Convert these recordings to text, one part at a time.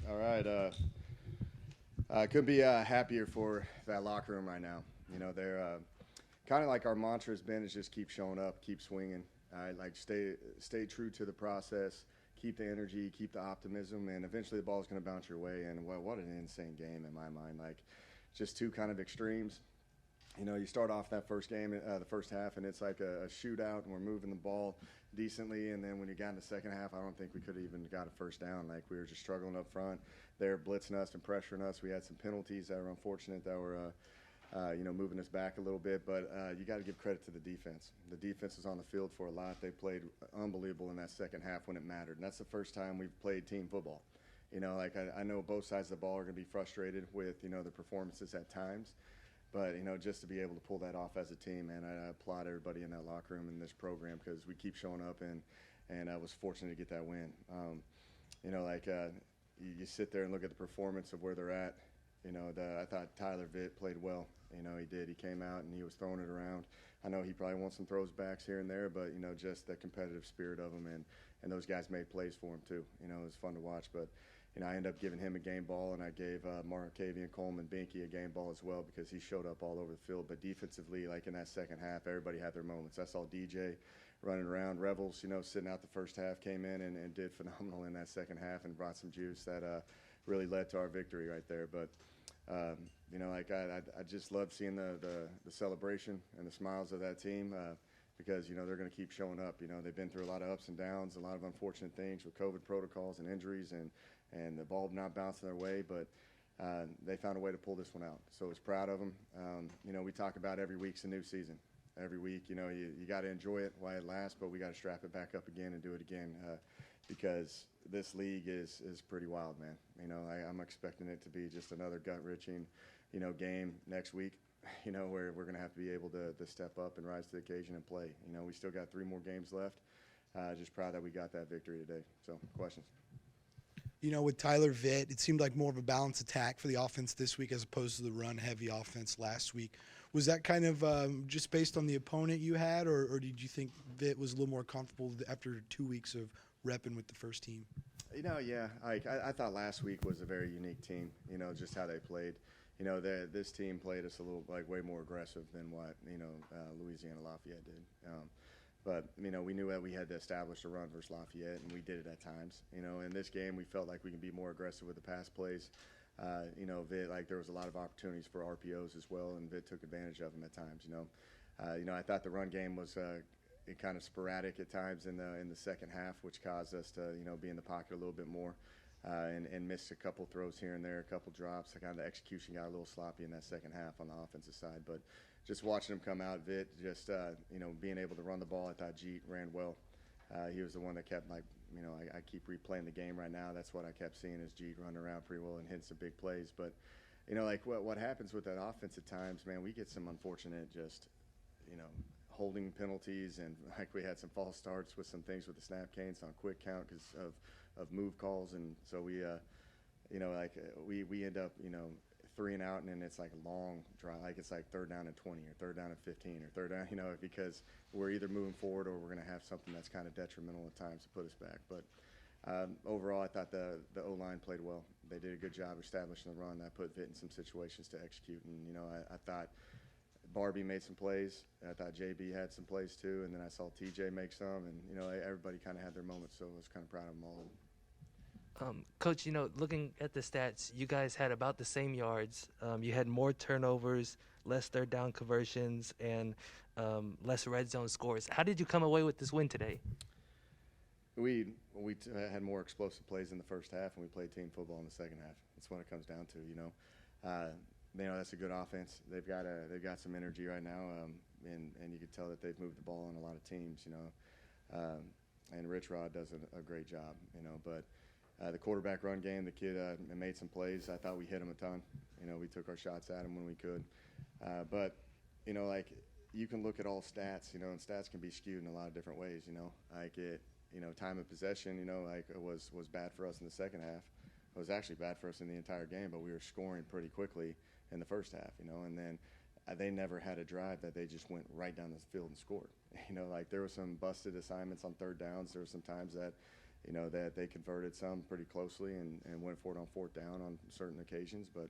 All right. I couldn't be happier for that locker room right now. They're kind of like our mantra has been is just keep showing up, keep swinging. Like stay true to the process, keep the energy, keep the optimism, and eventually the ball's going to bounce your way. And what an insane game in my mind. Like just two kind of extremes. You start off that first game, the first half, and it's like a shootout, and we're moving the ball decently. And then when you got in the second half, I don't think we could have even got a first down. Like we were just struggling up front. They're blitzing us and pressuring us. We had some penalties that were unfortunate that were, moving us back a little bit. But you got to give credit to the defense. The defense was on the field for a lot. They played unbelievable in that second half when it mattered. And that's the first time we've played team football. I know both sides of the ball are going to be frustrated with, the performances at times. But, just to be able to pull that off as a team, man, I applaud everybody in that locker room in this program because we keep showing up, and I was fortunate to get that win. You sit there and look at the performance of where they're at. I thought Tyler Vitt played well. He did. He came out and he was throwing it around. I know he probably wants some throws backs here and there, but, just the competitive spirit of him, and those guys made plays for him too. It was fun to watch, but I ended up giving him a game ball, and I gave Markavian Coleman Binky a game ball as well because he showed up all over the field. But defensively, like in that second half, everybody had their moments. I saw DJ running around. Revels, sitting out the first half, came in and did phenomenal in that second half and brought some juice that really led to our victory right there. But, I just love seeing the celebration and the smiles of that team because, they're going to keep showing up. They've been through a lot of ups and downs, a lot of unfortunate things with COVID protocols and injuries and the ball not bouncing their way, but they found a way to pull this one out. So I was proud of them. We talk about every week's a new season. Every week, you got to enjoy it while it lasts, but we got to strap it back up again and do it again because this league is pretty wild, man. I'm expecting it to be just another gut-wrenching, game next week, where we're going to have to be able to step up and rise to the occasion and play. We still got 3 more games left. Just proud that we got that victory today. So, questions? With Tyler Vitt, it seemed like more of a balanced attack for the offense this week as opposed to the run-heavy offense last week. Was that kind of just based on the opponent you had, or did you think Vitt was a little more comfortable after 2 weeks of repping with the first team? Yeah. I thought last week was a very unique team, just how they played. This team played us a little, way more aggressive than what, Louisiana Lafayette did. But, we knew that we had to establish a run versus Lafayette, and we did it at times. In this game, we felt like we can be more aggressive with the pass plays. Vitt, there was a lot of opportunities for RPOs as well, and Vitt took advantage of them at times, I thought the run game was kind of sporadic at times in the second half, which caused us to, be in the pocket a little bit more and miss a couple throws here and there, a couple drops. Kind of the execution got a little sloppy in that second half on the offensive side. But just watching him come out, Vitt, just, being able to run the ball, I thought Jeet ran well. He was the one that kept, I keep replaying the game right now. That's what I kept seeing is Jeet running around pretty well and hitting some big plays. But, what happens with that offense at times, man, we get some unfortunate just, holding penalties, and we had some false starts with some things with the snap canes on quick count because of move calls, and so we end up 3 and out, and then it's like a long drive, it's like 3rd down and 20 or 3rd down and 15 or 3rd down, because we're either moving forward or we're going to have something that's kind of detrimental at times to put us back. But overall, I thought the O-line played well. They did a good job establishing the run. That put Vitt in some situations to execute, and I thought Barbie made some plays. I thought JB had some plays too, and then I saw TJ make some, and everybody kind of had their moments, so I was kind of proud of them all. Coach, looking at the stats, you guys had about the same yards. You had more turnovers, less 3rd down conversions, and less red zone scores. How did you come away with this win today? We had more explosive plays in the first half, and we played team football in the second half. That's what it comes down to. That's a good offense. They've got some energy right now, and you can tell that they've moved the ball on a lot of teams, and Rich Rod does a great job, But the quarterback run game, the kid made some plays. I thought we hit him a ton. We took our shots at him when we could. But you can look at all stats, and stats can be skewed in a lot of different ways, time of possession, it was bad for us in the second half. It was actually bad for us in the entire game, but we were scoring pretty quickly in the first half, and then they never had a drive that they just went right down the field and scored. There were some busted assignments on 3rd downs. There were some times that, that they converted some pretty closely and went for it on fourth down on certain occasions. But,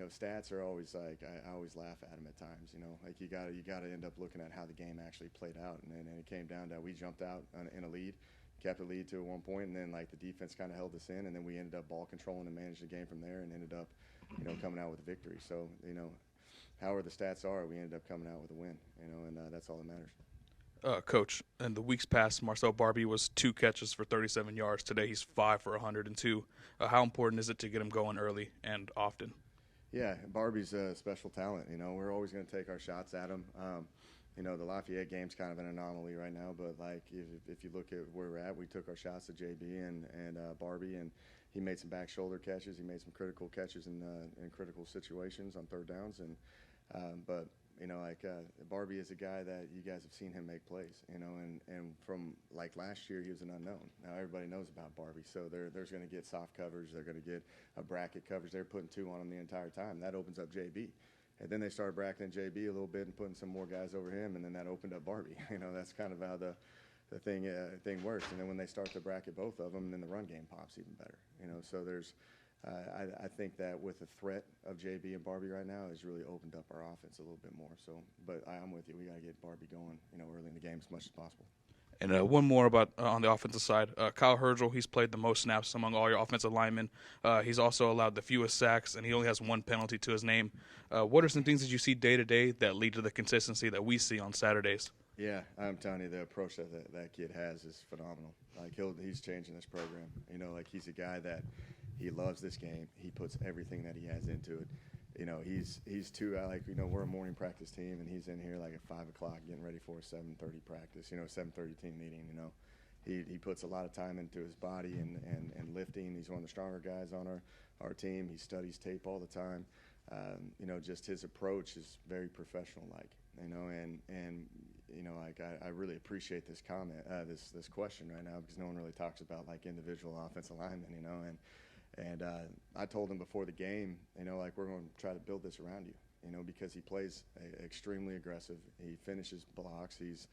stats are always like, I always laugh at them at times, like you gotta end up looking at how the game actually played out. And it came down to, we jumped out in a lead, kept the lead to at one point, and then like the defense kind of held us in, and then we ended up ball controlling and managed the game from there and ended up, coming out with a victory. So, however the stats are, we ended up coming out with a win, and that's all that matters. Coach, in the weeks past, Martial Barbie was 2 catches for 37 yards. Today he's 5 for 102. How important is it to get him going early and often? Yeah, Barbie's a special talent. We're always going to take our shots at him. The Lafayette game's kind of an anomaly right now, but like if you look at where we're at, we took our shots at JB and Barbie, and he made some back shoulder catches. He made some critical catches in critical situations on third downs, but Barbie is a guy that you guys have seen him make plays, and from like last year he was an unknown. Now everybody knows about Barbie, so there's going to get soft coverage, they're going to get a bracket coverage. They're putting 2 on him the entire time. That opens up JB. And then they started bracketing JB a little bit and putting some more guys over him, and then that opened up Barbie. That's kind of how the thing works. And then when they start to bracket both of them, then the run game pops even better. So there's I think that with the threat of JB and Barbie right now has really opened up our offense a little bit more. So, but I'm with you. We got to get Barbie going, early in the game as much as possible. And one more about on the offensive side. Kyle Hergel, he's played the most snaps among all your offensive linemen. He's also allowed the fewest sacks, and he only has 1 penalty to his name. What are some things that you see day-to-day that lead to the consistency that we see on Saturdays? Yeah, I'm telling you, the approach that kid has is phenomenal. Like, he's changing this program. Like he's a guy that he loves this game. He puts everything that he has into it. He's too, we're a morning practice team, and he's in here like at 5 o'clock getting ready for a 7:30 practice, 7:30 team meeting, He puts a lot of time into his body and lifting. He's one of the stronger guys on our team. He studies tape all the time. Just his approach is very professional-like, I really appreciate this comment, this question right now, because no one really talks about like individual offensive linemen, And I told him before the game, we're going to try to build this around you, because he plays extremely aggressive. He finishes blocks. He's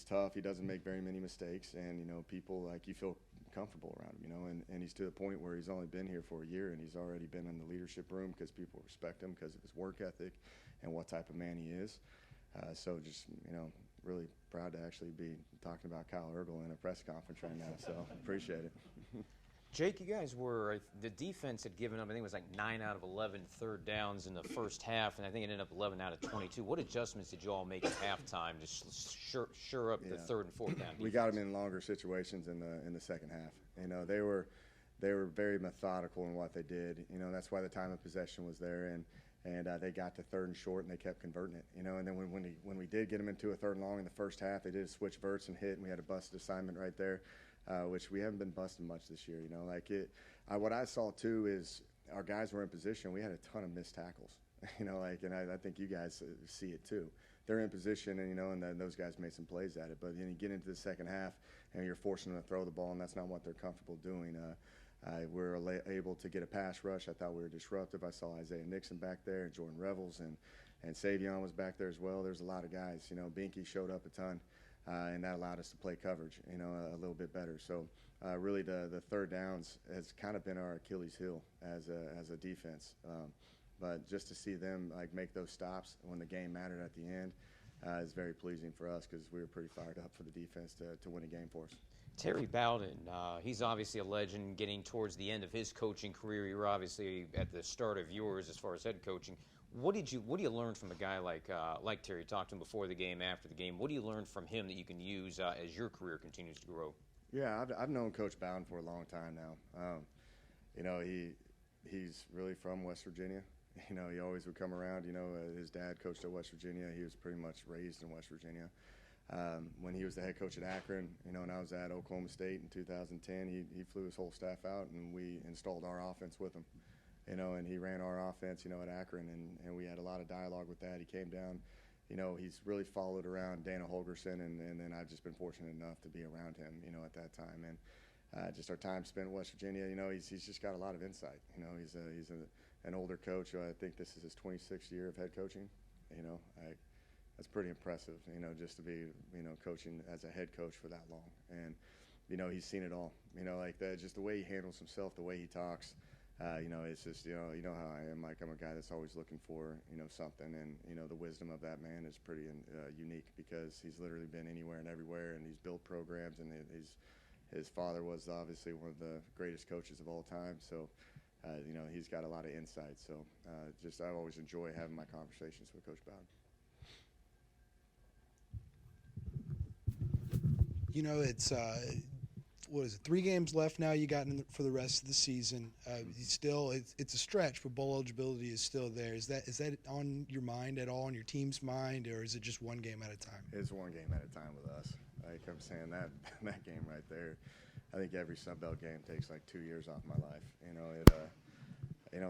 tough. He doesn't make very many mistakes, and people you feel comfortable around him, and he's to the point where he's only been here for a year, and he's already been in the leadership room because people respect him because of his work ethic and what type of man he is. So just really proud to actually be talking about Kyle Hergel in a press conference right now. So appreciate it. Jake, you guys the defense had given up, I think it was like 9 out of 11 third downs in the first half, and I think it ended up 11 out of 22. What adjustments did you all make at halftime to shore up the third and fourth down defense? We got them in longer situations in the second half. They were very methodical in what they did. That's why the time of possession was there, and they got to third and short, and they kept converting it. And then when we did get them into a third and long in the first half, they did switch verts and hit, and we had a busted assignment right there. Which we haven't been busting much this year, what I saw too is our guys were in position. We had a ton of missed tackles, and I think you guys see it too. They're in position, and then those guys made some plays at it. But then you get into the second half, and you're forcing them to throw the ball, and that's not what they're comfortable doing. We were able to get a pass rush. I thought we were disruptive. I saw Isaiah Nixon back there, and Jordan Revels, and Savion was back there as well. There's a lot of guys. Binky showed up a ton. And that allowed us to play coverage, a little bit better. So really the third downs has kind of been our Achilles heel as a defense. But just to see them make those stops when the game mattered at the end is very pleasing for us because we were pretty fired up for the defense to win a game for us. Terry Bowden, he's obviously a legend getting towards the end of his coaching career. You're obviously at the start of yours as far as head coaching. What do you learn from a guy like Terry? Talked to him before the game, after the game. What do you learn from him that you can use as your career continues to grow? Yeah, I've known Coach Bowden for a long time now. He's really from West Virginia. He always would come around. His dad coached at West Virginia. He was pretty much raised in West Virginia. When he was the head coach at Akron, and I was at Oklahoma State in 2010, he flew his whole staff out, and we installed our offense with him. And he ran our offense, at Akron, and we had a lot of dialogue with that. He came down, he's really followed around Dana Holgerson, and then I've just been fortunate enough to be around him, at that time. And just our time spent in West Virginia, he's just got a lot of insight. He's an older coach. I think this is his 26th year of head coaching. That's pretty impressive, just to be, coaching as a head coach for that long. And he's seen it all. Like that, just the way he handles himself, the way he talks. It's just you know how I am. Like I'm a guy that's always looking for something, and the wisdom of that man is pretty unique because he's literally been anywhere and everywhere, and he's built programs, and his father was obviously one of the greatest coaches of all time. So he's got a lot of insight. So I always enjoy having my conversations with Coach Bowden. It's what is it? 3 games left now. You got for the rest of the season. It's a stretch, but bowl eligibility is still there. Is that on your mind at all, on your team's mind, or is it just one game at a time? It's one game at a time with us. Like I'm saying, that game right there, I think every Sun Belt game takes like 2 years off my life.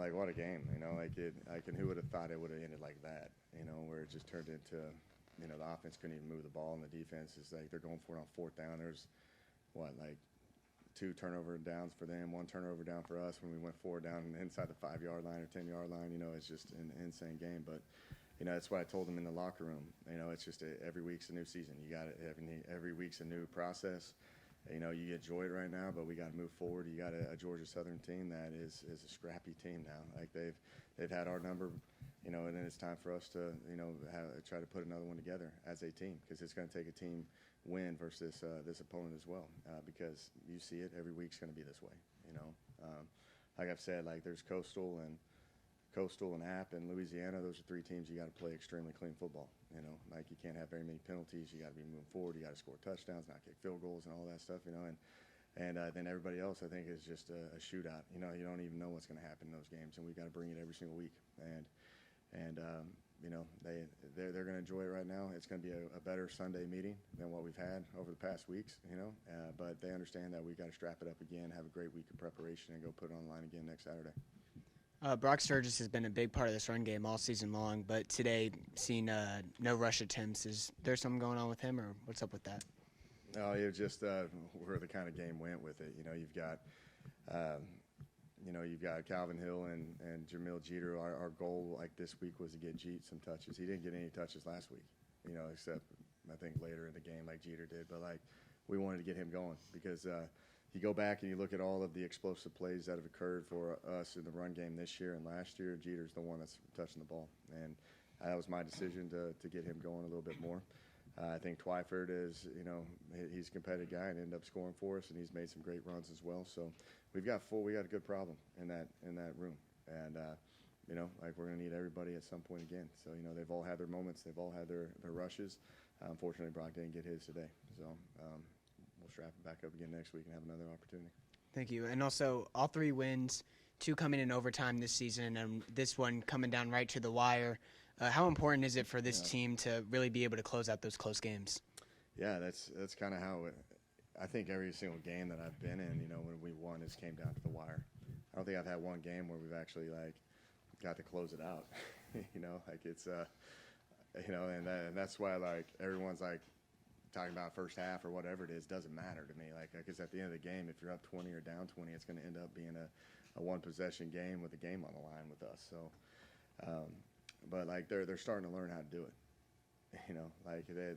Like what a game. And who would have thought it would have ended like that? Where it just turned into, the offense couldn't even move the ball, and the defense is like they're going for it on 4th down. There's 2 turnover downs for them, 1 turnover down for us when we went 4 down inside the 5-yard line or 10-yard line. It's just an insane game. But that's what I told them in the locker room. It's just every week's a new season. You got it. Every week's a new process. You get joy right now, but we got to move forward. You got a Georgia Southern team that is a scrappy team now. Like they've had our number, and then it's time for us to try to put another one together as a team, because it's going to take a team win versus this opponent as well, because you see it every week's going to be this way. Like I've said, like there's Coastal and App and Louisiana. Those are 3 teams you got to play extremely clean football. Like you can't have very many penalties. You got to be moving forward. You got to score touchdowns, not kick field goals, and all that stuff. And then everybody else, I think, is just a shootout. You don't even know what's going to happen in those games, and we've got to bring it every single week. They're going to enjoy it right now. It's going to be a better Sunday meeting than what we've had over the past weeks. But they understand that we got to strap it up again, have a great week of preparation, and go put it on the line again next Saturday. Brock Sturgis has been a big part of this run game all season long, but today, seen no rush attempts. Is there something going on with him, or what's up with that? No, it was just where the kind of game went with it. You've got Calvin Hill and Jamil Jeter. Our goal, like this week, was to get Jeet some touches. He didn't get any touches last week, except I think later in the game like Jeter did. But we wanted to get him going because you go back and you look at all of the explosive plays that have occurred for us in the run game this year and last year. Jeter's the one that's touching the ball, and that was my decision to get him going a little bit more. I think Twyford is, he's a competitive guy and ended up scoring for us, and he's made some great runs as well. So we got a good problem in that room, and we're going to need everybody at some point again. So they've all had their moments, they've all had their rushes. Unfortunately, Brock didn't get his today, so we'll strap it back up again next week and have another opportunity. Thank you. And also, all 3 wins, 2 coming in overtime this season, and this one coming down right to the wire. How important is it for this team to really be able to close out those close games? Yeah, that's kind of how I think every single game that I've been in, when we won, it came down to the wire. I don't think I've had one game where we've actually got to close it out. It's and that's why everyone's talking about first half or whatever it is doesn't matter to me. Because at the end of the game, if you're up 20 or down 20, it's going to end up being a one possession game with a game on the line with us. So. But they're starting to learn how to do it.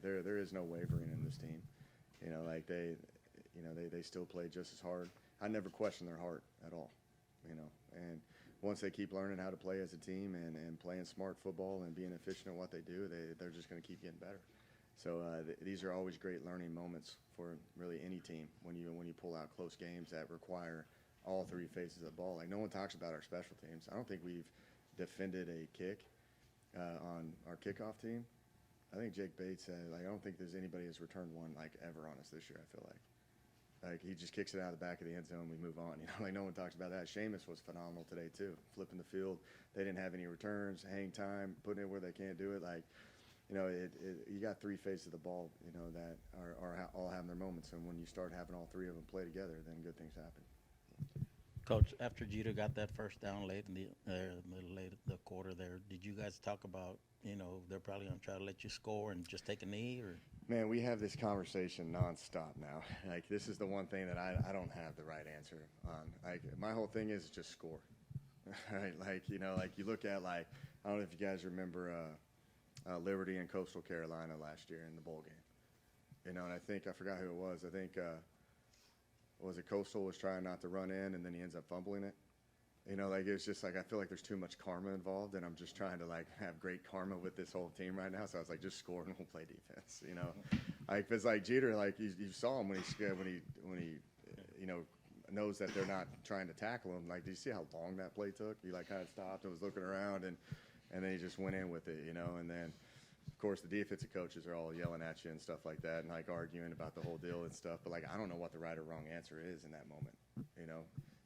There is no wavering in this team. They still play just as hard. I never question their heart at all. And once they keep learning how to play as a team and playing smart football and being efficient at what they do, they're just going to keep getting better. So these are always great learning moments for really any team when you pull out close games that require all 3 phases of the ball. No one talks about our special teams. I don't think we've defended a kick on our kickoff team. I think Jake Bates said, I don't think there's anybody who's returned one ever on us this year. I feel like he just kicks it out of the back of the end zone. We move on. No one talks about that. Seamus was phenomenal today too, flipping the field. They didn't have any returns, hang time, putting it where they can't do it. You got 3 phases of the ball, that are all having their moments. And when you start having all 3 of them play together, then good things happen. Coach, after Jeter got that first down late in the quarter there, did you guys talk about, they're probably going to try to let you score and just take a knee? Or? Man, we have this conversation nonstop now. This is the one thing that I don't have the right answer on. My whole thing is just score. Right? You look at, I don't know if you guys remember Liberty and Coastal Carolina last year in the bowl game. And I forgot who it was. I think was it Coastal was trying not to run in, and then he ends up fumbling it. You know, like it's just like I feel like there's too much karma involved, and I'm just trying to like have great karma with this whole team right now. So I was like, just score and we'll play defense. You know, like it's like Jeter, like you saw him when he you know knows that they're not trying to tackle him. Like, did you see how long that play took? He like kind of stopped and was looking around, and then he just went in with it. You know, and then of course the defensive coaches are all yelling at you and stuff like that, and like arguing about the whole deal and stuff. But like I don't know what the right or wrong answer is in that moment. You know,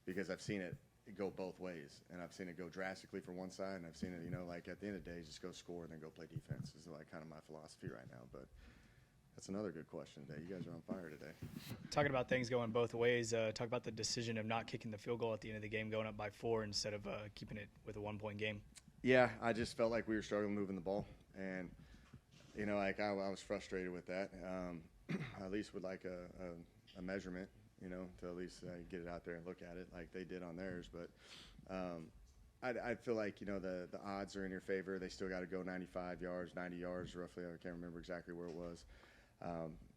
because I've seen it go both ways, and I've seen it go drastically for one side, and I've seen it, you know, like at the end of the day, just go score and then go play defense is like kind of my philosophy right now. But that's another good question today. You guys are on fire today. Talking about things going both ways, talk about the decision of not kicking the field goal at the end of the game, going up by 4 instead of keeping it with a 1-point game. Yeah, I just felt like we were struggling moving the ball, and you know, like I was frustrated with that. At least with like a measurement, you know, to at least get it out there and look at it like they did on theirs. But I feel like, you know, the odds are in your favor. They still got to go 95 yards, 90 yards roughly. I can't remember exactly where it was.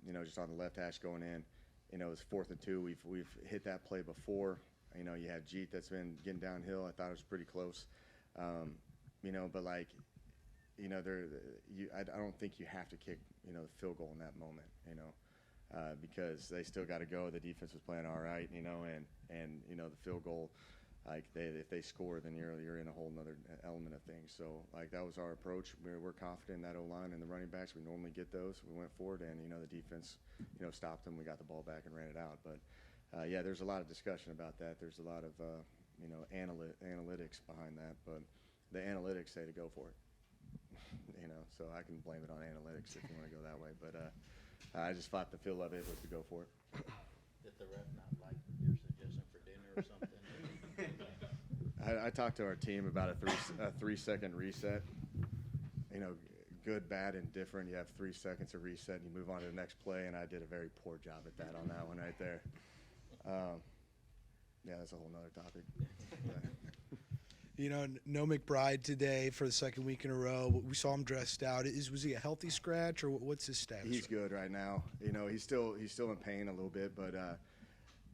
You know, just on the left hash going in. You know, it was 4th and 2. We've hit that play before. You know, you have Jeet that's been getting downhill. I thought it was pretty close. You know, but like, you know, I don't think you have to kick, you know, the field goal in that moment, you know. Because they still got to go. The defense was playing all right, you know, and you know the field goal, like if they score, then you're in a whole nother element of things. So like that was our approach. We're confident in that O-line and the running backs. We normally get those. We went forward, and you know the defense, you know, stopped them. We got the ball back and ran it out. But yeah, there's a lot of discussion about that. There's a lot of you know analytics behind that. But the analytics say to go for it. You know, so I can blame it on analytics if you want to go that way. But I just thought the feel of it was to go for it. Did the ref not like your suggestion for dinner or something? I talked to our team about a 3-second reset. You know, good, bad, and different. You have 3 seconds of reset, and you move on to the next play, and I did a very poor job at that on that one right there. Yeah, that's a whole nother topic. You know, no McBride today for the second week in a row. We saw him dressed out. Was he a healthy scratch, or what's his status? He's good right now. You know, he's still in pain a little bit, but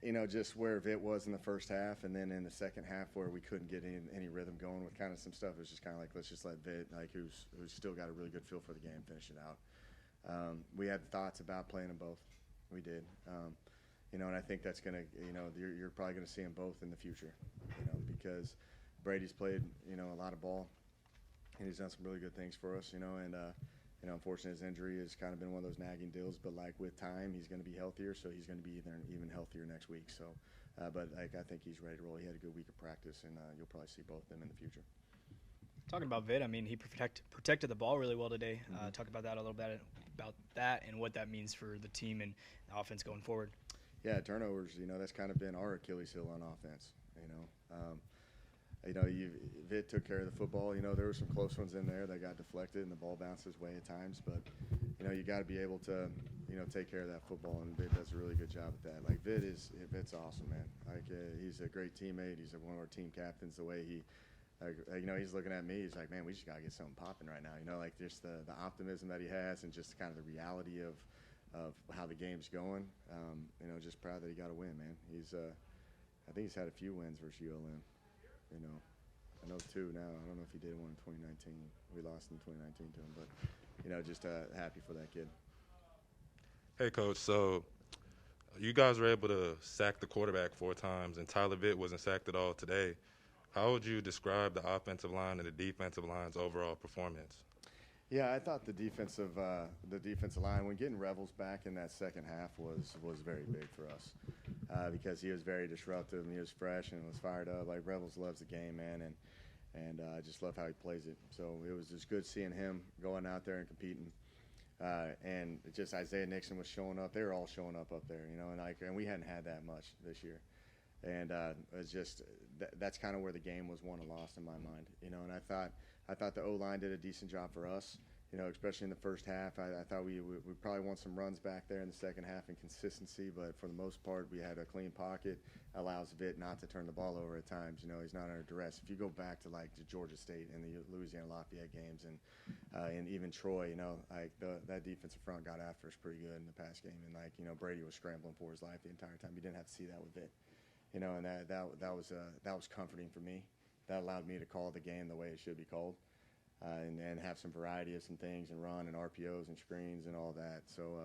you know, just where Vitt was in the first half, and then in the second half where we couldn't get any rhythm going with kind of some stuff. It was just kind of like, let's just let Vitt, like who's still got a really good feel for the game, finish it out. We had thoughts about playing them both. We did. You know, and I think that's gonna, you know, you're probably gonna see them both in the future. You know, because Brady's played, you know, a lot of ball, and he's done some really good things for us, you know, and, you know, unfortunately his injury has kind of been one of those nagging deals, but, like, with time, he's going to be healthier, so he's going to be even healthier next week. So, but, like, I think he's ready to roll. He had a good week of practice, and you'll probably see both of them in the future. Talking about Vitt, I mean, he protected the ball really well today. Talk about that a little bit, about that and what that means for the team and the offense going forward. Yeah, turnovers, you know, that's kind of been our Achilles heel on offense, you know. You know, Vitt took care of the football. You know, there were some close ones in there that got deflected, and the ball bounces way at times. But, you know, you got to be able to, you know, take care of that football, and Vitt does a really good job at that. Like, Vitt's awesome, man. Like, he's a great teammate. He's one of our team captains. The way he, you know, he's looking at me. He's like, man, we just got to get something popping right now. You know, like just the optimism that he has, and just kind of the reality of how the game's going. You know, just proud that he got a win, man. I think he's had a few wins versus ULM. You know, I know 2 now. I don't know if he did one in 2019. We lost in 2019 to him, but, you know, just happy for that kid. Hey, Coach. So you guys were able to sack the quarterback 4 times, and Tyler Vitt wasn't sacked at all today. How would you describe the offensive line and the defensive line's overall performance? Yeah, I thought the defensive line, when getting Revels back in that second half was very big for us because he was very disruptive and he was fresh and was fired up. Like Revels loves the game, man, and I just love how he plays it. So it was just good seeing him going out there and competing. And just Isaiah Nixon was showing up. They were all showing up there, you know, and we hadn't had that much this year. And it's just that's kind of where the game was won and lost in my mind, you know. And I thought the O-line did a decent job for us. you know, especially in the first half. I thought we probably want some runs back there in the second half and consistency, but for the most part, we had a clean pocket. Allows Vitt not to turn the ball over at times. You know, he's not under duress. If you go back to like the Georgia State and the Louisiana Lafayette games and even Troy, you know, like that defensive front got after us pretty good in the pass game, and like, you know, Brady was scrambling for his life the entire time. You didn't have to see that with Vitt, you know, and that was comforting for me. That allowed me to call the game the way it should be called. And have some variety of some things and run and RPOs and screens and all that. So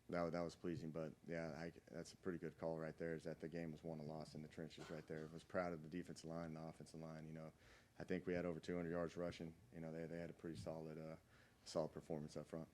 that was pleasing. But, yeah, that's a pretty good call right there, is that the game was won and lost in the trenches right there. I was proud of the defensive line and the offensive line. You know, I think we had over 200 yards rushing. You know, they had a pretty solid performance up front.